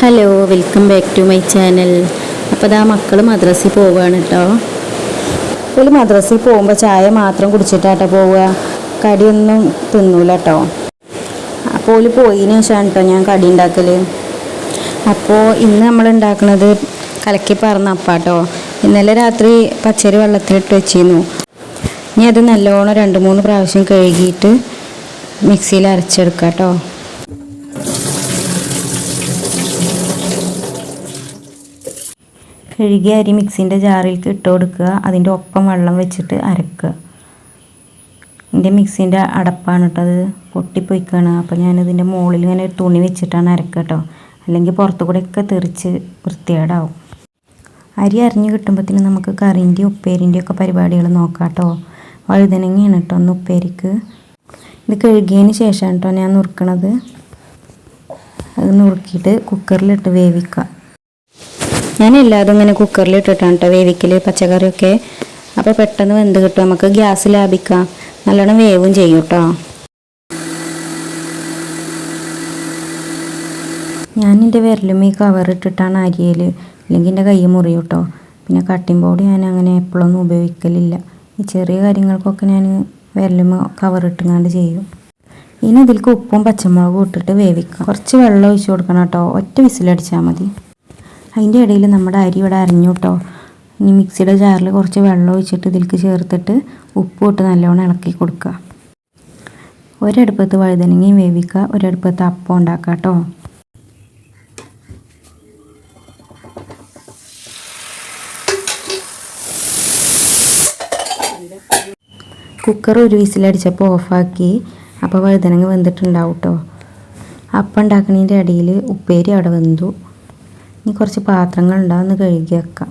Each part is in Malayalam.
Hello, welcome back to my channel. അപ്പോൾ ഇതാ മക്കൾ മദ്രസയിൽ പോവുകയാണ് കേട്ടോ. ഒരു മദ്രസയിൽ പോകുമ്പോൾ ചായ മാത്രം കുടിച്ചിട്ടാട്ടോ പോവുക, കടിയൊന്നും തിന്നൂല കേട്ടോ. അപ്പോൾ ഓല് പോയതിന് ശേഷമാണ് കേട്ടോ ഞാൻ കടി ഉണ്ടാക്കൽ. അപ്പോൾ ഇന്ന് നമ്മൾ ഉണ്ടാക്കുന്നത് കലക്കി പറന്ന അപ്പാട്ടോ. ഇന്നലെ രാത്രി പച്ചരി വെള്ളത്തിലിട്ട് വെച്ചിരുന്നു. ഇനി അത് നല്ലോണം 2-3 പ്രാവശ്യം കഴുകിയിട്ട് മിക്സിയിൽ അരച്ചെടുക്കാം കേട്ടോ. കഴുകിയ അരി മിക്സിൻ്റെ ജാറിലേക്ക് ഇട്ട് കൊടുക്കുക. അതിൻ്റെ ഒപ്പം വെള്ളം വെച്ചിട്ട് അരക്കുക. എൻ്റെ മിക്സിൻ്റെ അടപ്പാണ് കേട്ടോ, അത് പൊട്ടിപ്പൊയ്ക്കുകയാണ്. അപ്പോൾ ഞാനിതിൻ്റെ മുകളിൽ ഇങ്ങനെ ഒരു തുണി വെച്ചിട്ടാണ് അരക്കുക കേട്ടോ, അല്ലെങ്കിൽ പുറത്തു കൂടെയൊക്കെ തെറിച്ച് വൃത്തികേടാവും. അരി അരിഞ്ഞ് കിട്ടുമ്പോഴത്തേനും നമുക്ക് കറിൻ്റെയും ഉപ്പേരിൻ്റെയും ഒക്കെ പരിപാടികൾ നോക്കാം കേട്ടോ. വഴുതനങ്ങയാണ് കേട്ടോ ഒന്ന് ഉപ്പേരിക്ക്. ഇത് കഴുകിയതിന് ശേഷമാണ് കേട്ടോ ഞാൻ നുറുക്കണത്. അത് നുറുക്കിയിട്ട് കുക്കറിലിട്ട് വേവിക്കുക. ഞാൻ എല്ലാതും ഇങ്ങനെ കുക്കറിലിട്ടിട്ടാണ് കേട്ടോ വേവിക്കൽ, പച്ചക്കറിയൊക്കെ. അപ്പോൾ പെട്ടെന്ന് വെന്ത് കിട്ടും, നമുക്ക് ഗ്യാസ് ലാഭിക്കാം, നല്ലോണം വേവും ചെയ്യും കേട്ടോ. ഞാൻ എൻ്റെ വിരലും ഈ കവറിട്ടിട്ടാണ് അരിയൽ, അല്ലെങ്കിൽ എൻ്റെ കൈ മുറിയും കേട്ടോ. പിന്നെ കട്ടിംഗ് ബോർഡ് ഞാൻ അങ്ങനെ എപ്പോഴൊന്നും ഉപയോഗിക്കലില്ല. ഈ ചെറിയ കാര്യങ്ങൾക്കൊക്കെ ഞാൻ വിരലും കവറിട്ടുങ്ങാണ്ട് ചെയ്യും. ഇനി ഇതിലേക്ക് ഉപ്പും പച്ചമുളകും ഇട്ടിട്ട് വേവിക്കാം. കുറച്ച് വെള്ളം ഒഴിച്ച് കൊടുക്കണം കേട്ടോ, ഒറ്റ വിസിലടിച്ചാൽ മതി. അതിൻ്റെ ഇടയിൽ നമ്മുടെ അരി ഇവിടെ അരിഞ്ഞു കേട്ടോ. ഇനി മിക്സിയുടെ ജാറിൽ കുറച്ച് വെള്ളം ഒഴിച്ചിട്ട് ഇതിലേക്ക് ചേർത്തിട്ട് ഉപ്പ് ഇട്ട് നല്ലോണം ഇളക്കി കൊടുക്കുക. ഒരടുപ്പത്ത് വഴുതനങ്ങയും വേവിക്കുക, ഒരടുപ്പത്ത് അപ്പം ഉണ്ടാക്കുക കേട്ടോ. കുക്കർ ഒരു വിസിലടിച്ചപ്പോൾ ഓഫാക്കി. അപ്പോൾ വഴുതനങ്ങ വെന്തിട്ടുണ്ടാവും കേട്ടോ. അപ്പം ഉണ്ടാക്കുന്നതിൻ്റെ ഇടയിൽ ഉപ്പേരി അവിടെ വെന്തു. ഇനി കുറച്ച് പാത്രങ്ങൾ ഉണ്ടാവുന്ന കഴുകി വെക്കാം.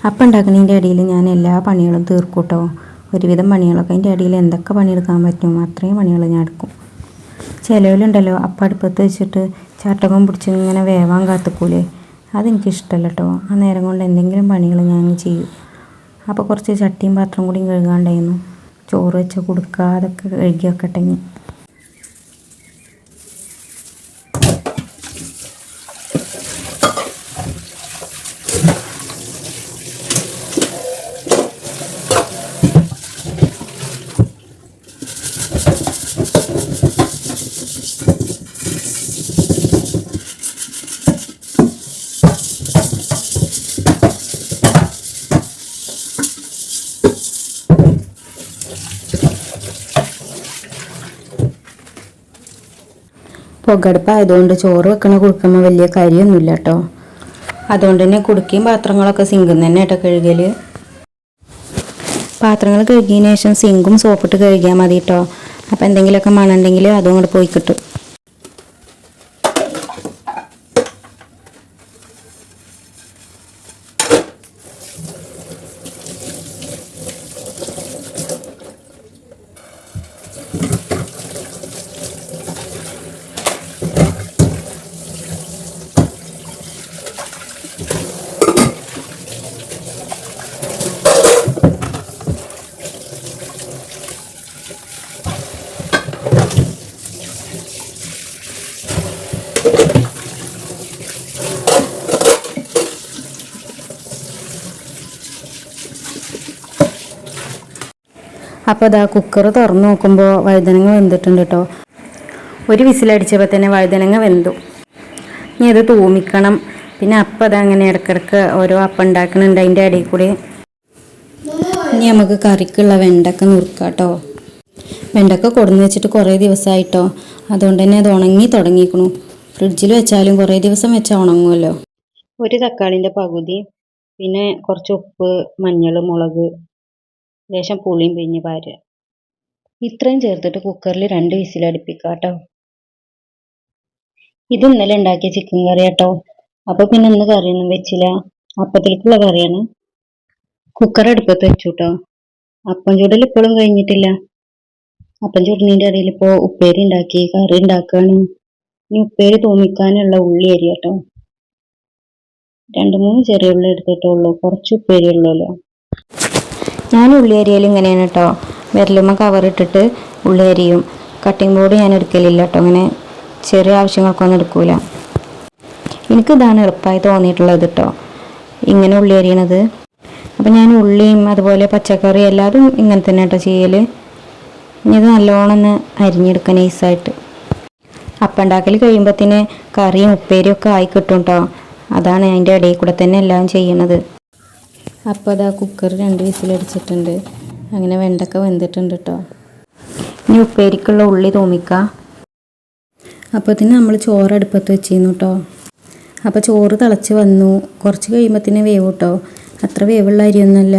അപ്പം ഉണ്ടാക്കുന്നതിൻ്റെ ഇടയിൽ ഞാൻ എല്ലാ പണികളും തീർക്കും കേട്ടോ. ഒരുവിധം പണികളൊക്കെ അതിൻ്റെ ഇടയിൽ എന്തൊക്കെ പണിയെടുക്കാൻ പറ്റും അത്രയും പണികൾ ഞാൻ എടുക്കും. ചിലവിലുണ്ടല്ലോ അപ്പം അടുപ്പത്ത് വെച്ചിട്ട് ചട്ടകം പിടിച്ച് ഇങ്ങനെ വേവാൻ കാത്തിക്കൂലേ, അതെനിക്കിഷ്ടമല്ല കേട്ടോ. ആ നേരം കൊണ്ട് എന്തെങ്കിലും പണികൾ ഞാൻ ചെയ്യും. അപ്പോൾ കുറച്ച് ചട്ടിയും പാത്രം കൂടിയും കഴുകാണ്ടായിരുന്നു. ചോറ് വെച്ച് കൊടുക്കുക, അതൊക്കെ കഴുകി വെക്കട്ടെ. പുകടുപ്പായതുകൊണ്ട് ചോറ് വെക്കണ കുടുക്കുമ്പോൾ വലിയ കാര്യമൊന്നുമില്ല കേട്ടോ. അതുകൊണ്ട് തന്നെ കുടുക്കയും പാത്രങ്ങളൊക്കെ സിങ്കിൽ തന്നെ കേട്ടോ കഴുകൽ. പാത്രങ്ങൾ കഴുകിയതിന് ശേഷം സിങ്കും സോപ്പിട്ട് കഴുകിയാൽ മതി കേട്ടോ. അപ്പോൾ എന്തെങ്കിലുമൊക്കെ മണമുണ്ടെങ്കിൽ അതും കൂടെ പോയി കിട്ടും. അപ്പോൾ അതാ കുക്കർ തുറന്ന് നോക്കുമ്പോൾ വഴുതനങ്ങ വെന്തിട്ടുണ്ട് കേട്ടോ. ഒരു വിസിലടിച്ചപ്പോൾ തന്നെ വഴുതനങ്ങ വെന്തു. ഇനി അത് തൂമിക്കണം. പിന്നെ അപ്പം അതങ്ങനെ ഇടയ്ക്കിടയ്ക്ക് ഓരോ അപ്പം ഉണ്ടാക്കുന്നുണ്ട് അതിൻ്റെ ഇടയിൽ കൂടി. ഇനി നമുക്ക് കറിക്കുള്ള വെണ്ടക്ക നുറുക്കാം കേട്ടോ. വെണ്ടക്ക കൊടുന്ന് വെച്ചിട്ട് കുറേ ദിവസമായിട്ടോ, അതുകൊണ്ട് തന്നെ അത് ഉണങ്ങി തുടങ്ങിയിരിക്കണു. ഫ്രിഡ്ജിൽ വെച്ചാലും കുറേ ദിവസം വെച്ചാൽ ഉണങ്ങുമല്ലോ. ഒരു തക്കാളിൻ്റെ പകുതി, പിന്നെ കുറച്ച് ഉപ്പ്, മഞ്ഞൾ, മുളക്, ലേശം പുളിയും പിഴിഞ്ഞ് പാരുക. ഇത്രയും ചേർത്തിട്ട് കുക്കറിൽ 2 വിസിലടുപ്പിക്കുക കേട്ടോ. ഇത് ഇന്നലെ ഉണ്ടാക്കിയ ചിക്കൻ കറി കേട്ടോ. അപ്പോൾ പിന്നെ ഇന്ന് കറിയൊന്നും വെച്ചില്ല, അപ്പത്തിലേക്കുള്ള കറിയാണ്. കുക്കർ അടുപ്പത്ത് വെച്ചു കേട്ടോ. അപ്പം ചൂടൽ ഇപ്പോഴും കഴിഞ്ഞിട്ടില്ല. അപ്പം ചൂടിൻ്റെ ഇടയിൽ ഇപ്പോൾ ഉപ്പേരി ഉണ്ടാക്കി, കറി ഉണ്ടാക്കുകയാണ്. ഇനി ഉപ്പേരി തൂമിക്കാനുള്ള ഉള്ളി അരി കേട്ടോ. 2-3 ചെറിയ ഉള്ളി എടുത്തിട്ടുള്ളൂ, കുറച്ച് ഉപ്പേരി ഉള്ളൂല്ലോ. ഞാൻ ഉള്ളി അരിയൽ ഇങ്ങനെയാണ് കേട്ടോ. വിരലുമ്മ കവറിട്ടിട്ട് ഉള്ളി അരിയും. കട്ടിംഗ് ബോർഡ് ഞാൻ എടുക്കലില്ല കേട്ടോ. അങ്ങനെ ചെറിയ ആവശ്യങ്ങൾക്കൊന്നും എടുക്കൂല. എനിക്കിതാണ് എളുപ്പമായി തോന്നിയിട്ടുള്ളത് കേട്ടോ, ഇങ്ങനെ ഉള്ളി അരിയണത്. അപ്പം ഞാൻ ഉള്ളിയും അതുപോലെ പച്ചക്കറി എല്ലാതും ഇങ്ങനെ തന്നെ കേട്ടോ ചെയ്യൽ. ഇനി ഇത് നല്ലോണം ഒന്ന് അരിഞ്ഞെടുക്കുക നൈസായിട്ട്. അപ്പം ഉണ്ടാക്കൽ കഴിയുമ്പോഴത്തേന് കറിയും ഉപ്പേരിയും ഒക്കെ ആയി കിട്ടും കേട്ടോ. അതാണ് അതിൻ്റെ ഇടയിൽ കൂടെ തന്നെ എല്ലാം ചെയ്യണത്. അപ്പോൾ അതാ കുക്കർ 2 വിസിലടിച്ചിട്ടുണ്ട്. അങ്ങനെ വെണ്ടക്ക വെന്തിട്ടുണ്ട് കേട്ടോ. ഇനി ഉപ്പേരിക്കുള്ള ഉള്ളി തൂമിക്കാം. അപ്പോഴത്തേന് നമ്മൾ ചോറ് അടുപ്പത്ത് വെച്ചിരുന്നു കേട്ടോ. അപ്പോൾ ചോറ് തിളച്ച് വന്നു. കുറച്ച് കഴിയുമ്പോഴത്തേന് വേവ് കേട്ടോ. അത്ര വേവുള്ള അരിയൊന്നുമല്ല.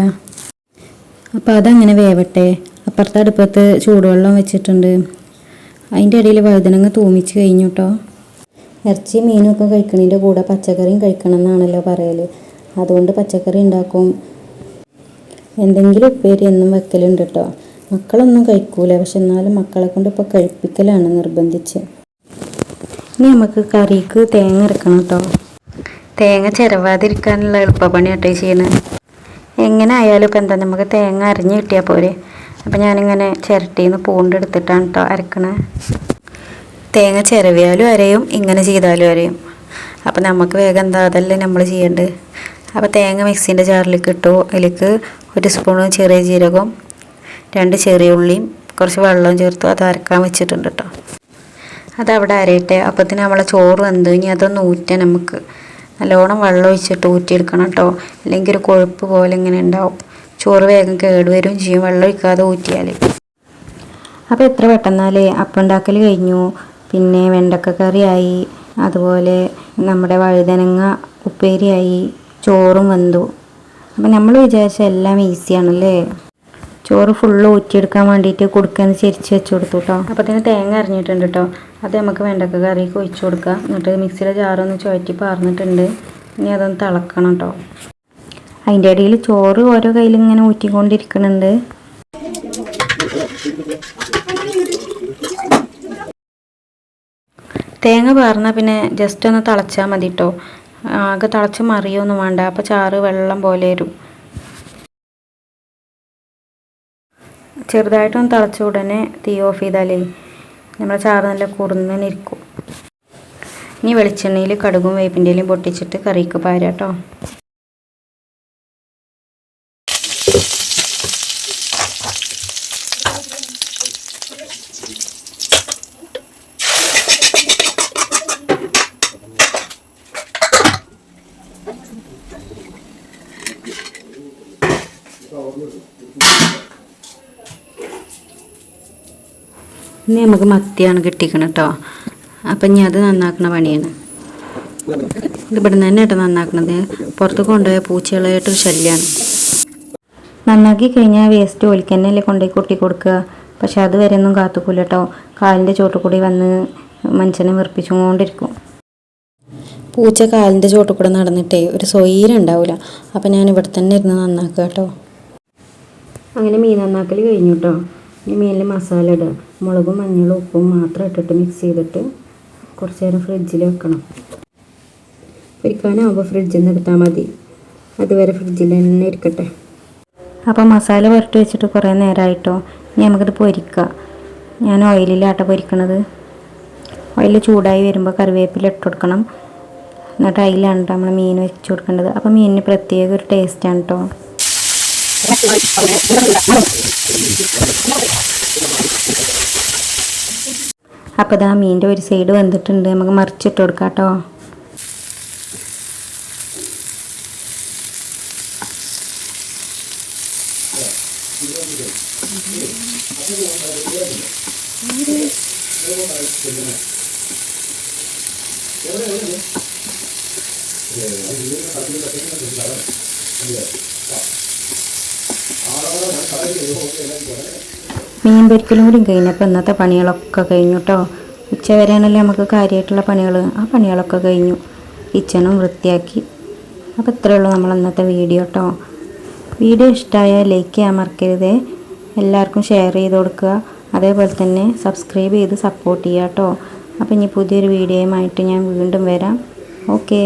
അപ്പോൾ അതങ്ങനെ വേവട്ടെ. അപ്പുറത്തെ അടുപ്പത്ത് ചൂടുവെള്ളം വെച്ചിട്ടുണ്ട്. അതിൻ്റെ ഇടയിൽ വഴുതനങ്ങ തൂമിച്ച് കഴിഞ്ഞു കേട്ടോ. ഇറച്ചി മീനും ഒക്കെ കഴിക്കണതിൻ്റെ കൂടെ പച്ചക്കറിയും കഴിക്കണം എന്നാണല്ലോ പറയൽ. അതുകൊണ്ട് പച്ചക്കറി ഉണ്ടാക്കും. എന്തെങ്കിലും ഉപ്പേരി എന്നും വെക്കലുണ്ട് കേട്ടോ. മക്കളൊന്നും കഴിക്കൂല, പക്ഷെ എന്നാലും മക്കളെ കൊണ്ട് ഇപ്പോൾ കഴിപ്പിക്കലാണ് നിർബന്ധിച്ച്. ഇനി നമുക്ക് കറിക്ക് തേങ്ങ അരക്കണം കേട്ടോ. തേങ്ങ ചിരവാതിരിക്കാനുള്ള എളുപ്പപ്പണി കേട്ടോ ചെയ്യണത്. എങ്ങനെ ആയാലും ഇപ്പം എന്താ, നമുക്ക് തേങ്ങ അരിഞ്ഞ് കിട്ടിയാൽ പോരെ. അപ്പം ഞാനിങ്ങനെ ചിരട്ടിയിൽ നിന്ന് പൂണ്ടെടുത്തിട്ടാണ് കേട്ടോ അരക്കണത്. തേങ്ങ ചിരവിയാലും അരയും, ഇങ്ങനെ ചെയ്താലും അരയും. അപ്പം നമുക്ക് വേഗം എന്താ അതല്ലേ നമ്മൾ ചെയ്യേണ്ടത്. അപ്പോൾ തേങ്ങ മിക്സിൻ്റെ ജാറിലേക്ക് ഇട്ടു. അതിലേക്ക് 1 സ്പൂണ് ചെറിയ ജീരകം, 2 ചെറിയ ഉള്ളിയും കുറച്ച് വെള്ളവും ചേർത്തു. അത് അരക്കാൻ വെച്ചിട്ടുണ്ട് കേട്ടോ. അതവിടെ അരയട്ടെ. അപ്പത്തിന് നമ്മളെ ചോറ് വെന്തു. ഇനി അതൊന്ന് ഊറ്റാൻ നമുക്ക് നല്ലോണം വെള്ളം ഒഴിച്ചിട്ട് ഊറ്റിയെടുക്കണം കേട്ടോ. അല്ലെങ്കിൽ ഒരു കൊഴുപ്പ് പോലെ ഇങ്ങനെ ഉണ്ടാവും. ചോറ് വേഗം കേടുവരും ചെയ്യും വെള്ളം ഒഴിക്കാതെ ഊറ്റിയാൽ. അപ്പോൾ എത്ര പെട്ടെന്നാലേ അപ്പം ഉണ്ടാക്കൽ കഴിഞ്ഞു. പിന്നെ വെണ്ടക്ക കറിയായി, അതുപോലെ നമ്മുടെ വഴുതനങ്ങ ഉപ്പേരിയായി, ചോറും വെന്തു. അപ്പം നമ്മൾ വിചാരിച്ച എല്ലാം ഈസിയാണല്ലേ. ചോറ് ഫുള്ള് ഊറ്റിയെടുക്കാൻ വേണ്ടിയിട്ട് കൊടുക്കാന്ന് ചെരിച്ച് വെച്ച് കൊടുത്തു കേട്ടോ. അപ്പോൾ തന്നെ തേങ്ങ അരിഞ്ഞിട്ടുണ്ട് കേട്ടോ. അത് നമുക്ക് വെണ്ടക്ക കറിക്ക് ഒഴിച്ച് കൊടുക്കുക. എന്നിട്ട് മിക്സിയുടെ ജാറൊന്ന് ചുവറ്റി പാർന്നിട്ടുണ്ട്. ഇനി അതൊന്ന് തിളക്കണം കേട്ടോ. അതിൻ്റെ ഇടയിൽ ചോറ് ഓരോ കയ്യിൽ ഇങ്ങനെ ഊറ്റിക്കൊണ്ടിരിക്കുന്നുണ്ട്. തേങ്ങ പാർന്നാൽ പിന്നെ ജസ്റ്റ് ഒന്ന് തിളച്ചാൽ മതി കേട്ടോ. ആകെ തിളച്ച് മറിയൊന്നും വേണ്ട. അപ്പോൾ ചാറ് വെള്ളം പോലെ വരും. ചെറുതായിട്ടൊന്ന് തിളച്ച ഉടനെ തീ ഓഫ് ചെയ്താലേ നമ്മുടെ ചാറ് നല്ല കുറുന്നനെ ഇരിക്കും. ഇനി വെളിച്ചെണ്ണയിൽ കടുകും വേപ്പിൻ്റെ ഇലയും പൊട്ടിച്ചിട്ട് കറിക്ക് പാരാം കേട്ടോ. ഇനി നമുക്ക് മത്തിയാണ് കിട്ടിക്കണം കേട്ടോ. അപ്പം ഇനി അത് നന്നാക്കുന്ന പണിയാണ്. ഇത് ഇവിടെ നിന്ന് തന്നെ കേട്ടോ നന്നാക്കണത്. പുറത്ത് കൊണ്ടുപോയ പൂച്ചകളായിട്ടൊരു ശല്യമാണ്. നന്നാക്കി കഴിഞ്ഞാൽ വേസ്റ്റ് ഓലിക്ക് തന്നെയല്ലേ കൊണ്ടുപോയി കൊട്ടി കൊടുക്കുക. പക്ഷെ അത് വരെ ഒന്നും കാത്തുക്കൂല കേട്ടോ. കാലിൻ്റെ ചോട്ടിൽ കൂടി വന്ന് മനുഷ്യനെ വെറുപ്പിച്ചുകൊണ്ടിരിക്കും. പൂച്ച കാലിൻ്റെ ചോട്ടിൽ കൂടെ നടന്നിട്ടേ ഒരു സ്വൈര്യം ഉണ്ടാവില്ല. അപ്പം ഞാൻ ഇവിടെ തന്നെ ഇരുന്ന് നന്നാക്കുക കേട്ടോ. അങ്ങനെ മീൻ നന്നാക്കൽ കഴിഞ്ഞു കേട്ടോ. ഇനി മീനിൽ മസാല ഇടുക. മുളകും മഞ്ഞളും ഉപ്പും മാത്രം ഇട്ടിട്ട് മിക്സ് ചെയ്തിട്ട് കുറച്ച് നേരം ഫ്രിഡ്ജിൽ വെക്കണം. പൊരിക്കാനാവുമ്പോൾ ഫ്രിഡ്ജിൽ നിന്ന് എടുത്താൽ മതി. അതുവരെ ഫ്രിഡ്ജിൽ തന്നെ ഇരിക്കട്ടെ. അപ്പോൾ മസാല പുരട്ടി വെച്ചിട്ട് കുറേ നേരമായിട്ടോ. ഇനി നമുക്കിത് പൊരിക്കാം. ഞാൻ ഓയിലിലാട്ടോ പൊരിക്കണത്. ഓയിൽ ചൂടായി വരുമ്പോൾ കറിവേപ്പില ഇട്ട് കൊടുക്കണം. എന്നിട്ട് അതിലാണ് നമ്മൾ മീൻ വെച്ച് കൊടുക്കേണ്ടത്. അപ്പോൾ മീനിന് പ്രത്യേക ഒരു ടേസ്റ്റാണ് കേട്ടോ. അപ്പോൾ ഇതാ മീനിൻ്റെ ഒരു സൈഡ് വെന്തിട്ടുണ്ട്. നമുക്ക് മറിച്ചിട്ട് കൊടുക്കാം കേട്ടോ. മീൻ പൊരിക്കലും കൂടി കഴിഞ്ഞപ്പോൾ ഇന്നത്തെ പണികളൊക്കെ കഴിഞ്ഞു കേട്ടോ. ഉച്ച വരെയാണല്ലോ നമുക്ക് കാര്യമായിട്ടുള്ള പണികൾ. ആ പണികളൊക്കെ കഴിഞ്ഞു. കിച്ചണും വൃത്തിയാക്കി. അപ്പോൾ ഇത്രയേ ഉള്ളൂ നമ്മൾ ഇന്നത്തെ വീഡിയോ കേട്ടോ. വീഡിയോ ഇഷ്ടമായാൽ ലൈക്ക് ചെയ്യാൻ മറക്കരുത്. എല്ലാവർക്കും ഷെയർ ചെയ്ത് കൊടുക്കുക. അതേപോലെ തന്നെ സബ്സ്ക്രൈബ് ചെയ്ത് സപ്പോർട്ട് ചെയ്യുക കേട്ടോ. അപ്പോൾ ഇനി പുതിയൊരു വീഡിയോയുമായിട്ട് ഞാൻ വീണ്ടും വരാം. ഓക്കേ.